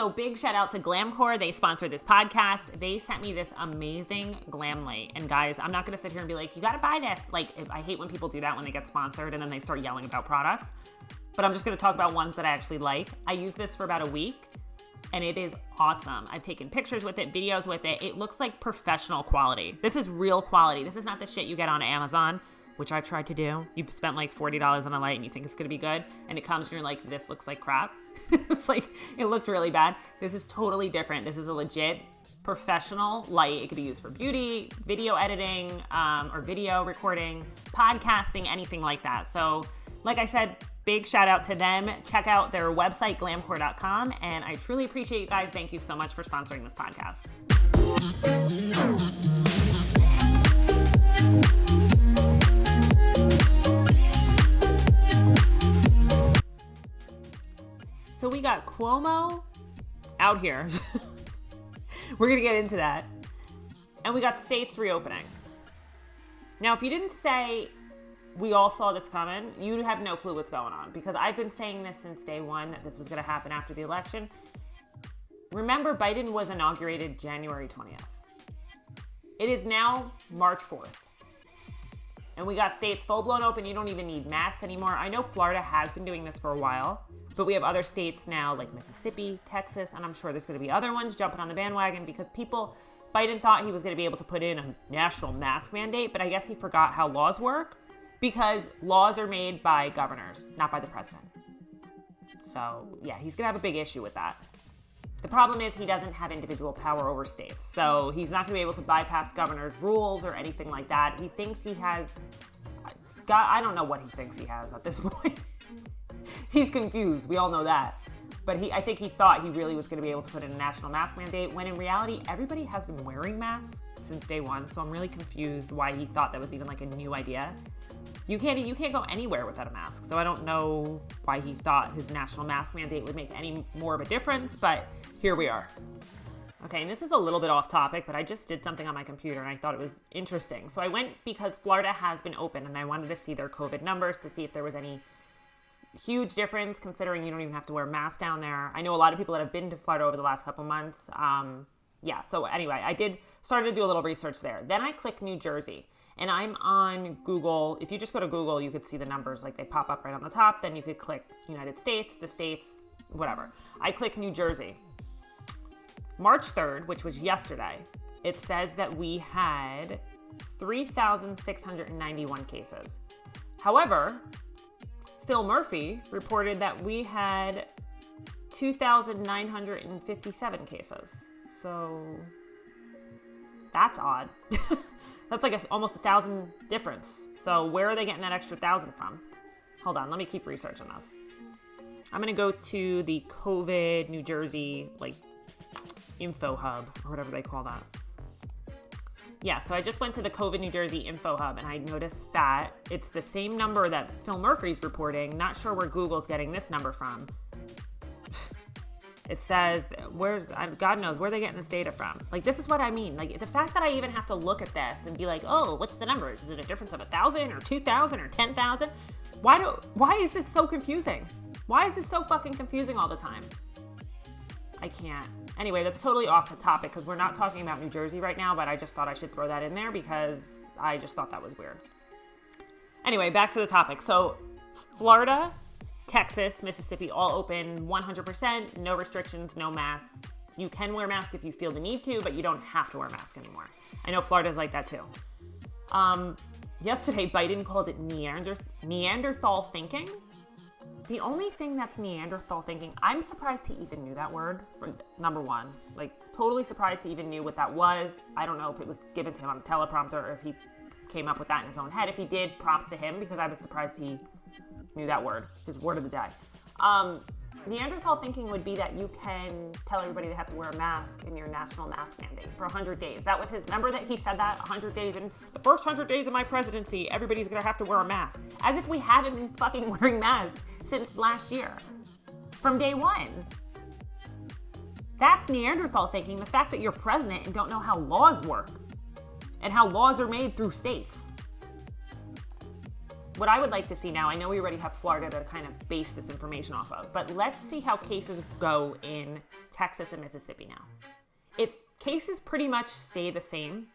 So big shout out to Glamcore. They sponsored this podcast. They sent me this amazing glam light. And guys, I'm not going to sit here and be like, you got to buy this. Like, I hate when people do that when they get sponsored and then they start yelling about products. But I'm just going to talk about ones that I actually like. I use this for about a week and it is awesome. I've taken pictures with it, videos with it. It looks like professional quality. This is real quality. This is not the shit you get on Amazon, which I've tried to do. You spent like $40 on a light and you think it's going to be good. And it comes and you're like, this looks like crap. It's like, it looked really bad. This is totally different. This is a legit professional light. It could be used for beauty, video editing, or video recording, podcasting, anything like that. So like I said, big shout out to them. Check out their website, glamcore.com. And I truly appreciate you guys. Thank you so much for sponsoring this podcast. So we got Cuomo out here. We're going to get into that. And we got states reopening. Now, if you didn't say we all saw this coming, you have no clue what's going on, because I've been saying this since day one that this was going to happen after the election. Remember, Biden was inaugurated January 20th. It is now March 4th. And we got states full-blown open. You don't even need masks anymore. I know Florida has been doing this for a while, but we have other states now like Mississippi, Texas, and I'm sure there's going to be other ones jumping on the bandwagon because Biden thought he was going to be able to put in a national mask mandate, but I guess he forgot how laws work because laws are made by governors, not by the president. So yeah, he's going to have a big issue with that. The problem is he doesn't have individual power over states. So he's not going to be able to bypass governor's rules or anything like that. He thinks he has, I don't know what he thinks he has at this point. He's confused. We all know that. But I think he thought he really was going to be able to put in a national mask mandate, when in reality, everybody has been wearing masks since day one. So I'm really confused why he thought that was even like a new idea. You can't go anywhere without a mask. So I don't know why he thought his national mask mandate would make any more of a difference, but here we are. Okay, and this is a little bit off topic, but I just did something on my computer and I thought it was interesting. So I went because Florida has been open and I wanted to see their COVID numbers to see if there was any huge difference, considering you don't even have to wear a mask down there. I know a lot of people that have been to Florida over the last couple months. So anyway, I started to do a little research there. Then I clicked New Jersey. And I'm on Google. If you just go to Google, you could see the numbers. Like they pop up right on the top. Then you could click United States, the states, whatever. I click New Jersey. March 3rd, which was yesterday, it says that we had 3,691 cases. However, Phil Murphy reported that we had 2,957 cases. So that's odd. That's like almost 1,000 difference. So where are they getting that extra 1,000 from? Hold on, let me keep researching this. I'm gonna go to the COVID New Jersey info hub or whatever they call that. Yeah, so I just went to the COVID New Jersey info hub and I noticed that it's the same number that Phil Murphy's reporting. Not sure where Google's getting this number from. It says, God knows where they're getting this data from. Like, this is what I mean. Like, the fact that I even have to look at this and be like, oh, what's the number? Is it a difference of 1,000 or 2,000 or 10,000? Why is this so confusing? Why is this so fucking confusing all the time? I can't. Anyway, that's totally off the topic because we're not talking about New Jersey right now, but I just thought I should throw that in there because I just thought that was weird. Anyway, back to the topic. So, Florida, Texas, Mississippi, all open 100%, no restrictions, no masks. You can wear a mask if you feel the need to, but you don't have to wear a mask anymore. I know Florida's like that too. Yesterday, Biden called it Neanderthal thinking. The only thing that's Neanderthal thinking, I'm surprised he even knew that word, for number one. Like, totally surprised he even knew what that was. I don't know if it was given to him on a teleprompter or if he came up with that in his own head. If he did, props to him, because I was surprised he knew that word, his word of the day. Neanderthal thinking would be that you can tell everybody they have to wear a mask in your national mask mandate for 100 days. That was remember that he said that 100 days, in the first 100 days of my presidency, everybody's gonna have to wear a mask. As if we haven't been fucking wearing masks since last year, from day one. That's Neanderthal thinking, the fact that you're president and don't know how laws work and how laws are made through states. what I would like to see now, I know we already have Florida to kind of base this information off of, but let's see how cases go in Texas and Mississippi now. If cases pretty much stay the same,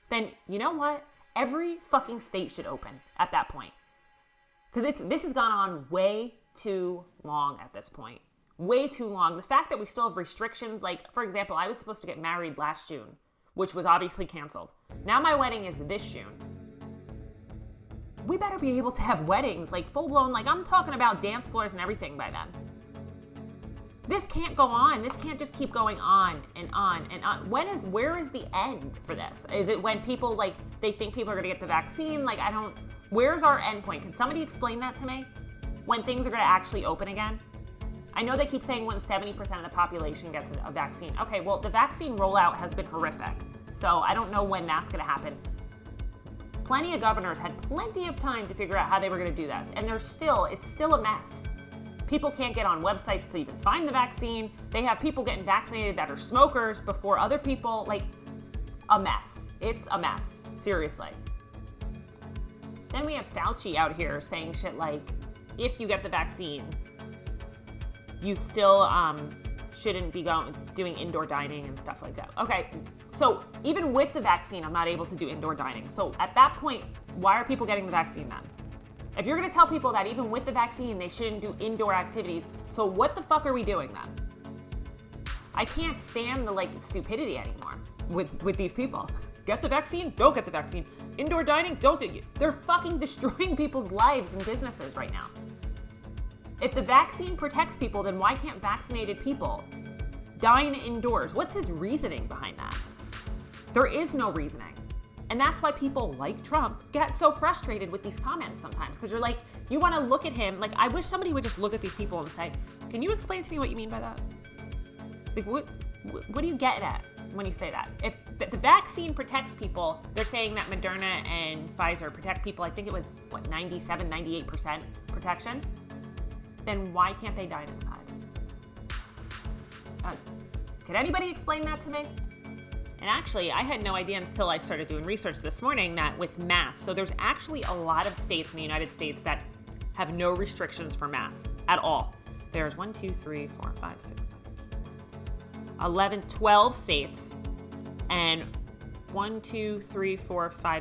then you know what? Every fucking state should open at that point. Because this has gone on way too long at this point. Way too long. The fact that we still have restrictions, like, for example, I was supposed to get married last June, which was obviously canceled. Now my wedding is this June. We better be able to have weddings, like full-blown, like I'm talking about dance floors and everything by then. This can't go on. This can't just keep going on and on and on. Where is the end for this? Is it when people, like, they think people are gonna get the vaccine? Like, where's our end point? Can somebody explain that to me? When things are gonna actually open again? I know they keep saying when 70% of the population gets a vaccine. Okay, well, the vaccine rollout has been horrific. So I don't know when that's gonna happen. Plenty of governors had plenty of time to figure out how they were gonna do this. And it's still a mess. People can't get on websites to even find the vaccine. They have people getting vaccinated that are smokers before other people, like a mess. It's a mess, seriously. Then we have Fauci out here saying shit like, if you get the vaccine, you still shouldn't be doing indoor dining and stuff like that. Okay, so even with the vaccine, I'm not able to do indoor dining. So at that point, why are people getting the vaccine then? If you're gonna tell people that even with the vaccine, they shouldn't do indoor activities, so what the fuck are we doing then? I can't stand the stupidity anymore with these people. Get the vaccine, don't get the vaccine. Indoor dining, don't do it. They're fucking destroying people's lives and businesses right now. If the vaccine protects people, then why can't vaccinated people dine indoors? What's his reasoning behind that? There is no reasoning. And that's why people like Trump get so frustrated with these comments sometimes. Because you're like, you want to look at him. Like, I wish somebody would just look at these people and say, can you explain to me what you mean by that? Like, what do you get at when you say that? If the vaccine protects people, they're saying that Moderna and Pfizer protect people, I think it was, 97, 98% protection? Then why can't they dine inside? Can anybody explain that to me? And actually, I had no idea until I started doing research this morning that with masks, so there's actually a lot of states in the United States that have no restrictions for masks at all. There's 11, 12 states, and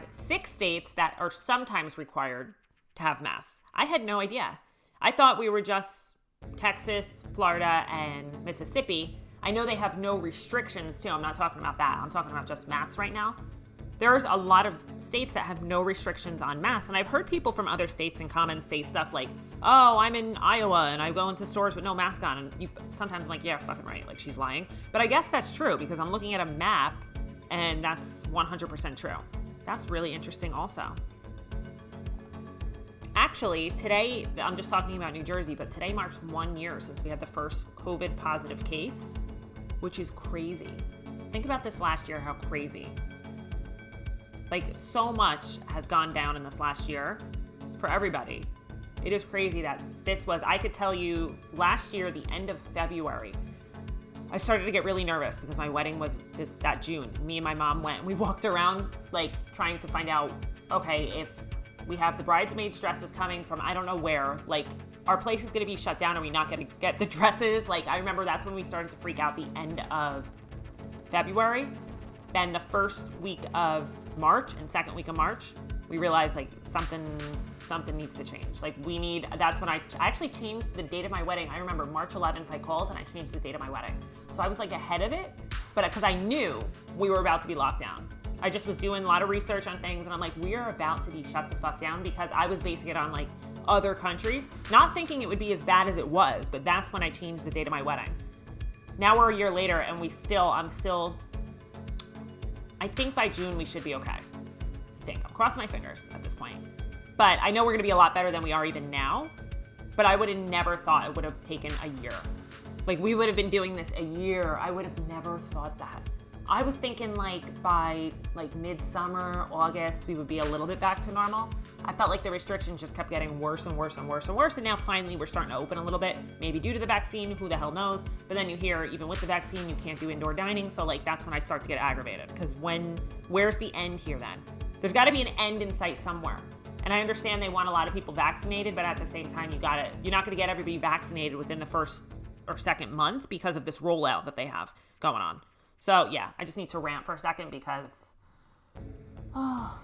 6 states that are sometimes required to have masks. I had no idea. I thought we were just Texas, Florida, and Mississippi. I know they have no restrictions too. I'm not talking about that. I'm talking about just masks right now. There's a lot of states that have no restrictions on masks. And I've heard people from other states in comments say stuff like, oh, I'm in Iowa and I go into stores with no mask on. And sometimes I'm like, yeah, fucking right. Like, she's lying. But I guess that's true because I'm looking at a map and that's 100% true. That's really interesting also. Actually, today, I'm just talking about New Jersey, but today marks 1 year since we had the first COVID positive case, which is crazy. Think about this last year, how crazy. Like, so much has gone down in this last year for everybody. It is crazy that I could tell you last year, the end of February, I started to get really nervous because my wedding was that June. Me and my mom went and we walked around like trying to find out, okay, if we have the bridesmaids dresses coming from I don't know where, like our place is gonna be shut down. Are we not gonna get the dresses? Like I remember that's when we started to freak out the end of February. Then the first week of March and second week of March, we realized like something needs to change. Like that's when I actually changed the date of my wedding. I remember March 11th I called and I changed the date of my wedding. So I was like ahead of it, but because I knew we were about to be locked down. I just was doing a lot of research on things and I'm like, we are about to be shut the fuck down because I was basing it on like other countries, not thinking it would be as bad as it was, but that's when I changed the date of my wedding. Now we're a year later and I think by June we should be okay. I'm crossing my fingers at this point. But I know we're gonna be a lot better than we are even now, but I would have never thought it would have taken a year. Like we would have been doing this a year. I would have never thought that. I was thinking like by like midsummer, August, we would be a little bit back to normal. I felt like the restrictions just kept getting worse and worse and worse and worse. And now finally we're starting to open a little bit, maybe due to the vaccine, who the hell knows? But then you hear even with the vaccine, you can't do indoor dining. So like that's when I start to get aggravated because where's the end here then? There's gotta be an end in sight somewhere. And I understand they want a lot of people vaccinated, but at the same time, you're not going to get everybody vaccinated within the first or second month because of this rollout that they have going on. So yeah, I just need to rant for a second because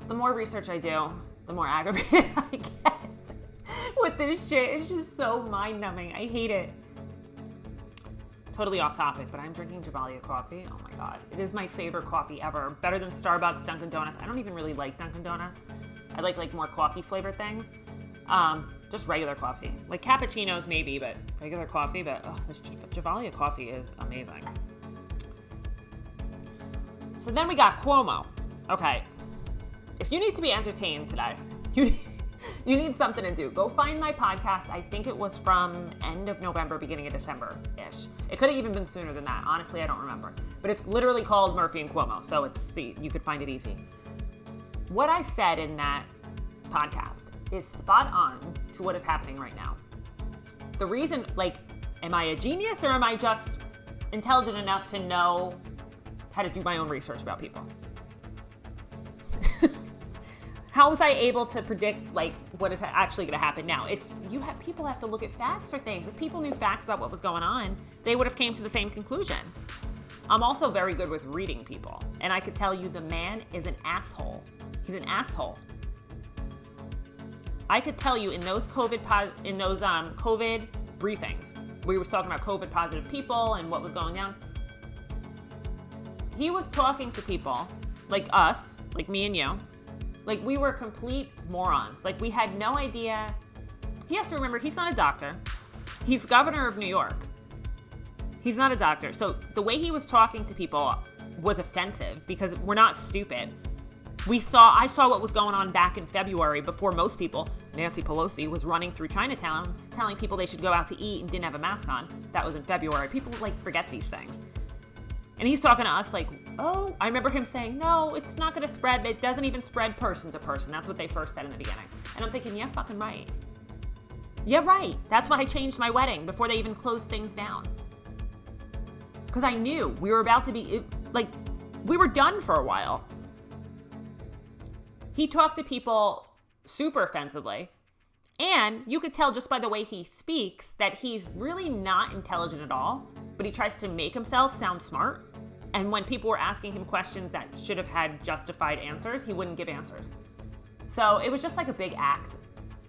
the more research I do, the more aggravated I get with this shit. It's just so mind-numbing. I hate it. Totally off topic, but I'm drinking Javalia coffee. Oh my God. It is my favorite coffee ever. Better than Starbucks, Dunkin' Donuts. I don't even really like Dunkin' Donuts. I like more coffee flavored things. Just regular coffee. Like cappuccinos maybe, but regular coffee. But this Javalia coffee is amazing. So then we got Cuomo. Okay. If you need to be entertained today, you need something to do. Go find my podcast. I think it was from end of November, beginning of December-ish. It could have even been sooner than that. Honestly, I don't remember. But it's literally called Murphy and Cuomo, so you could find it easy. What I said in that podcast is spot on to what is happening right now. The reason, am I a genius or am I just intelligent enough to know how to do my own research about people? How was I able to predict what is actually going to happen now? People have to look at facts for things. If people knew facts about what was going on, they would have came to the same conclusion. I'm also very good with reading people, and I could tell you the man is an asshole. He's an asshole. I could tell you in those COVID briefings, where he was talking about COVID positive people and what was going down. He was talking to people like us, like me and you. Like we were complete morons. Like we had no idea. He has to remember he's not a doctor. He's governor of New York. He's not a doctor. So the way he was talking to people was offensive because we're not stupid. I saw what was going on back in February before most people. Nancy Pelosi was running through Chinatown telling people they should go out to eat and didn't have a mask on. That was in February. People forget these things. And he's talking to us I remember him saying, no, it's not going to spread. It doesn't even spread person to person. That's what they first said in the beginning. And I'm thinking, yeah, fucking right. Yeah, right. That's why I changed my wedding before they even closed things down. Because I knew we were about to be, we were done for a while. He talked to people super offensively. And you could tell just by the way he speaks that he's really not intelligent at all, but he tries to make himself sound smart. And when people were asking him questions that should have had justified answers, he wouldn't give answers. So it was just a big act.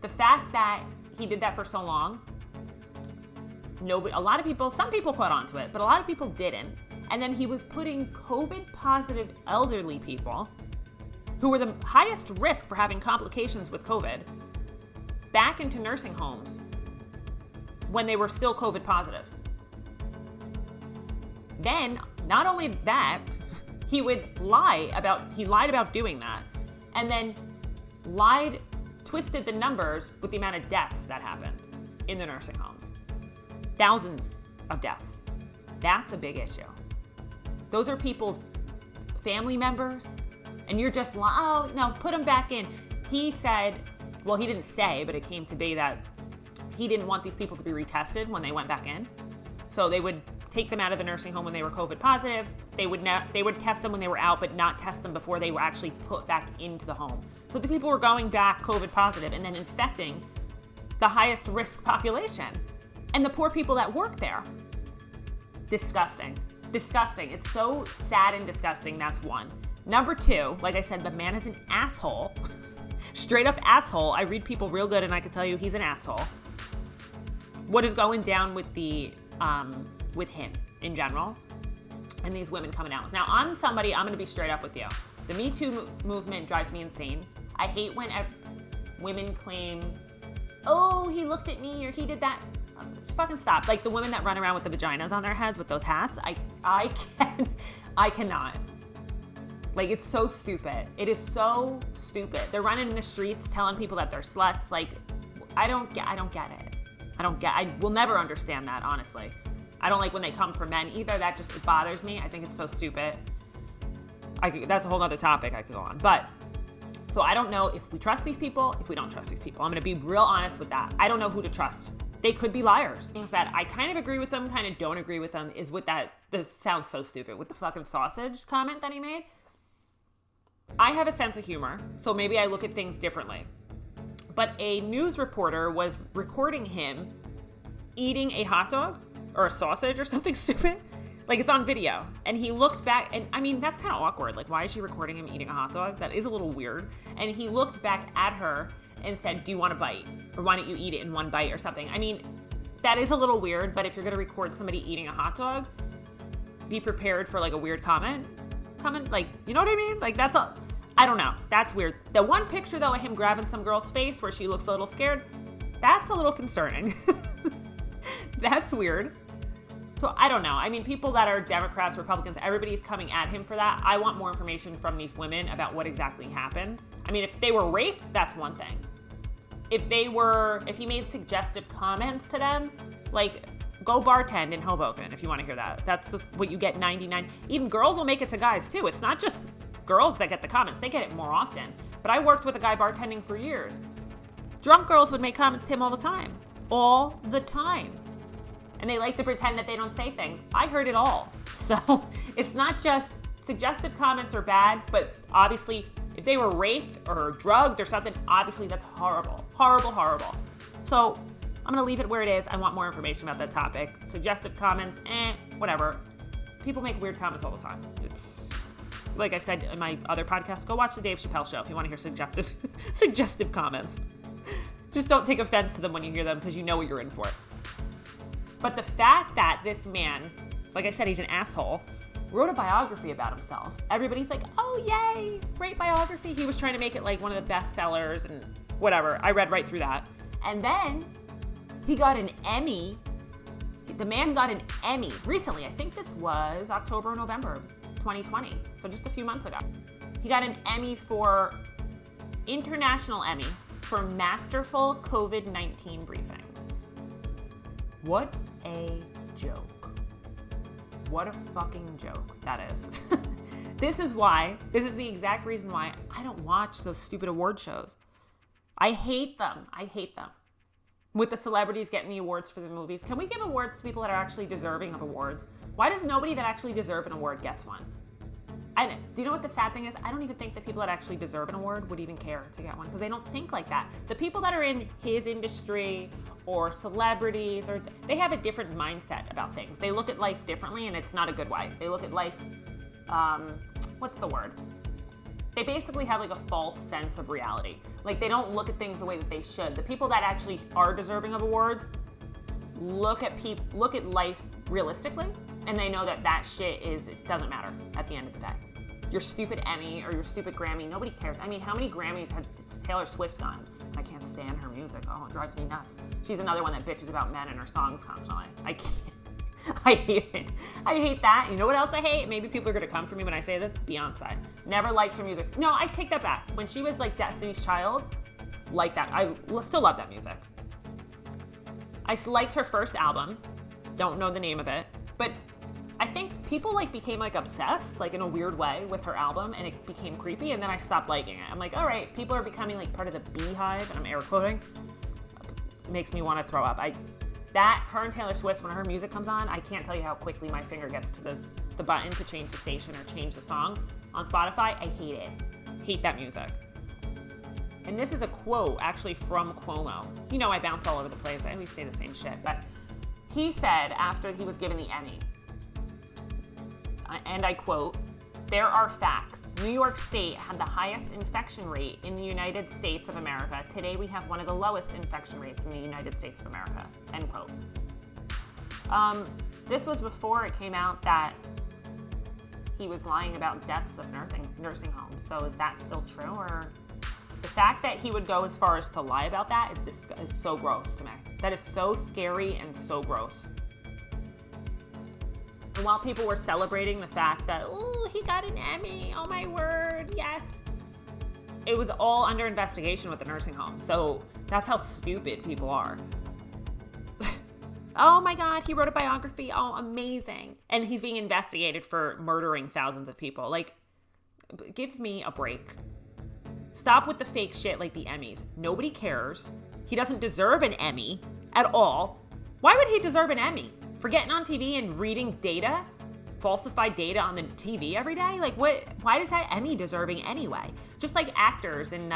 The fact that he did that for so long, some people caught on to it, but a lot of people didn't. And then he was putting COVID positive elderly people, who were the highest risk for having complications with COVID, back into nursing homes when they were still COVID positive. Then, not only that, he lied about doing that, and then twisted the numbers with the amount of deaths that happened in the nursing homes. Thousands of deaths. That's a big issue. Those are people's family members, and you're just oh, no, put them back in. He said, well, he didn't say, but it came to be that he didn't want these people to be retested when they went back in. So they would take them out of the nursing home when they were COVID positive. They would test them when they were out, but not test them before they were actually put back into the home. So the people were going back COVID positive and then infecting the highest risk population and the poor people that work there. Disgusting. Disgusting. It's so sad and disgusting. That's one. Number two, like I said, the man is an asshole. Straight up asshole. I read people real good and I can tell you he's an asshole. What is going down with with him in general and these women coming out. Now, I'm going to be straight up with you. The Me Too movement drives me insane. I hate when women claim, oh, he looked at me or he did that. Fucking stop. The women that run around with the vaginas on their heads with those hats. I cannot. It's so stupid. It is so stupid. They're running in the streets telling people that they're sluts. I don't get it. I will never understand that, honestly. I don't like when they come for men either. That just, it bothers me. I think it's so stupid. That's a whole other topic I could go on. But, so I don't know if we trust these people, if we don't trust these people. I'm going to be real honest with that. I don't know who to trust. They could be liars. Things that I kind of agree with them, kind of don't agree with them, is with this sounds so stupid, with the fucking sausage comment that he made. I have a sense of humor, so maybe I look at things differently. But a news reporter was recording him eating a hot dog or a sausage or something stupid. Like, it's on video. And he looked back, and I mean, that's kind of awkward. Like, why is she recording him eating a hot dog? That is a little weird. And he looked back at her and said, do you want a bite? Or why don't you eat it in one bite or something? I mean, that is a little weird, but if you're going to record somebody eating a hot dog, be prepared for, like, a weird comment. Like, you know what I mean? Like, I don't know. That's weird. The one picture, though, of him grabbing some girl's face where she looks a little scared, that's a little concerning. That's weird. So I don't know. I mean, people that are Democrats, Republicans, everybody's coming at him for that. I want more information from these women about what exactly happened. I mean, if they were raped, that's one thing. If he made suggestive comments to them, like, go bartend in Hoboken if you want to hear that. That's just what you get 99. Even girls will make it to guys too. It's not just girls that get the comments. They get it more often. But I worked with a guy bartending for years. Drunk girls would make comments to him all the time. All the time. And they like to pretend that they don't say things. I heard it all. So it's not just suggestive comments are bad, but obviously if they were raped or drugged or something, obviously that's horrible. Horrible, horrible. So I'm gonna leave it where it is. I want more information about that topic. Suggestive comments, whatever. People make weird comments all the time. It's, like I said in my other podcast, go watch the Dave Chappelle show if you want to hear suggestive comments. Just don't take offense to them when you hear them because you know what you're in for. But the fact that this man, like I said, he's an asshole, wrote a biography about himself. Everybody's like, oh, yay, great biography. He was trying to make it like one of the best sellers and whatever. I read right through that. And then he got an Emmy. The man got an Emmy recently. I think this was October or November of 2020. So just a few months ago. He got an Emmy international Emmy for masterful COVID-19 briefings. What a joke. What a fucking joke that is. This is the exact reason why I don't watch those stupid award shows. I hate them. With the celebrities getting the awards for the movies. Can we give awards to people that are actually deserving of awards? Why does nobody that actually deserve an award gets one? Do you know what the sad thing is? I don't even think the people that actually deserve an award would even care to get one because they don't think like that. The people that are in his industry or celebrities, they have a different mindset about things. They look at life differently and it's not a good way. They look at life, what's the word? They basically have like a false sense of reality. Like they don't look at things the way that they should. The people that actually are deserving of awards look at life realistically, and they know that shit it doesn't matter at the end of the day. Your stupid Emmy or your stupid Grammy, nobody cares. I mean, how many Grammys has Taylor Swift gotten? I can't stand her music. Oh, it drives me nuts. She's another one that bitches about men in her songs constantly. I can't. I hate it. I hate that. You know what else I hate? Maybe people are going to come for me when I say this. Beyonce. Never liked her music. No, I take that back. When she was like Destiny's Child, like that. I still love that music. I liked her first album. Don't know the name of it. But I think people became obsessed, in a weird way with her album, and it became creepy, and then I stopped liking it. I'm like, all right, people are becoming part of the beehive, and I'm air quoting. It makes me want to throw up. Her and Taylor Swift, when her music comes on, I can't tell you how quickly my finger gets to the button to change the station or change the song on Spotify. I hate it. Hate that music. And this is a quote actually from Cuomo. You know I bounce all over the place. I always say the same shit. But he said after he was given the Emmy, and I quote, "There are facts. New York State had the highest infection rate in the United States of America. Today we have one of the lowest infection rates in the United States of America." End quote. This was before it came out that he was lying about deaths of nursing homes. So is that still true? Or the fact that he would go as far as to lie about that is so gross to me. That is so scary and so gross. And while people were celebrating the fact that, oh, he got an Emmy, oh my word, yes. It was all under investigation with the nursing home. So that's how stupid people are. Oh my God, he wrote a biography. Oh, amazing. And he's being investigated for murdering thousands of people. Give me a break. Stop with the fake shit like the Emmys. Nobody cares. He doesn't deserve an Emmy at all. Why would he deserve an Emmy? For getting on TV and reading data? Falsified data on the TV every day? Why is that Emmy deserving anyway? Just like actors and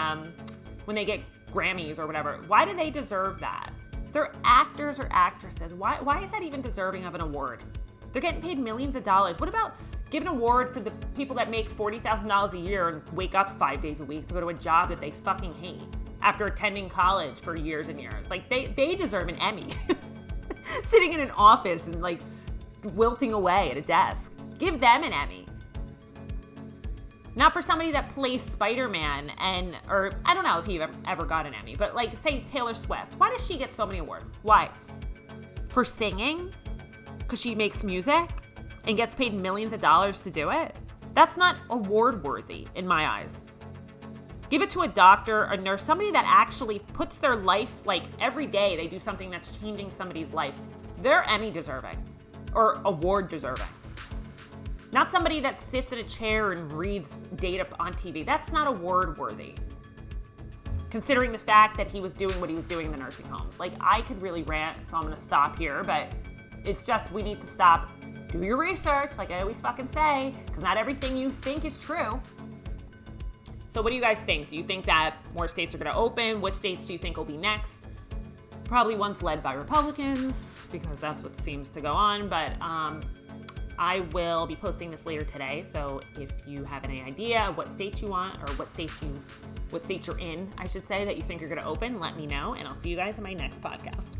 when they get Grammys or whatever. Why do they deserve that? They're actors or actresses. Why is that even deserving of an award? They're getting paid millions of dollars. What about give an award for the people that make $40,000 a year and wake up 5 days a week to go to a job that they fucking hate after attending college for years and years? Like, they deserve an Emmy. Sitting in an office and, like, wilting away at a desk. Give them an Emmy. Not for somebody that plays Spider-Man or I don't know if he ever got an Emmy, but like say Taylor Swift. Why does she get so many awards? Why? For singing? Because she makes music and gets paid millions of dollars to do it? That's not award worthy in my eyes. Give it to a doctor, a nurse, somebody that actually puts their life, like every day they do something that's changing somebody's life. They're Emmy deserving or award deserving. Not somebody that sits in a chair and reads data on TV. That's not award worthy. Considering the fact that he was doing what he was doing in the nursing homes. Like, I could really rant, so I'm gonna stop here, but it's just, we need to stop. Do your research, like I always fucking say, because not everything you think is true. So what do you guys think? Do you think that more states are gonna open? What states do you think will be next? Probably ones led by Republicans, because that's what seems to go on, but I will be posting this later today, so if you have any idea what states you want, or what states you're in, I should say, that you think are going to open, let me know, and I'll see you guys in my next podcast.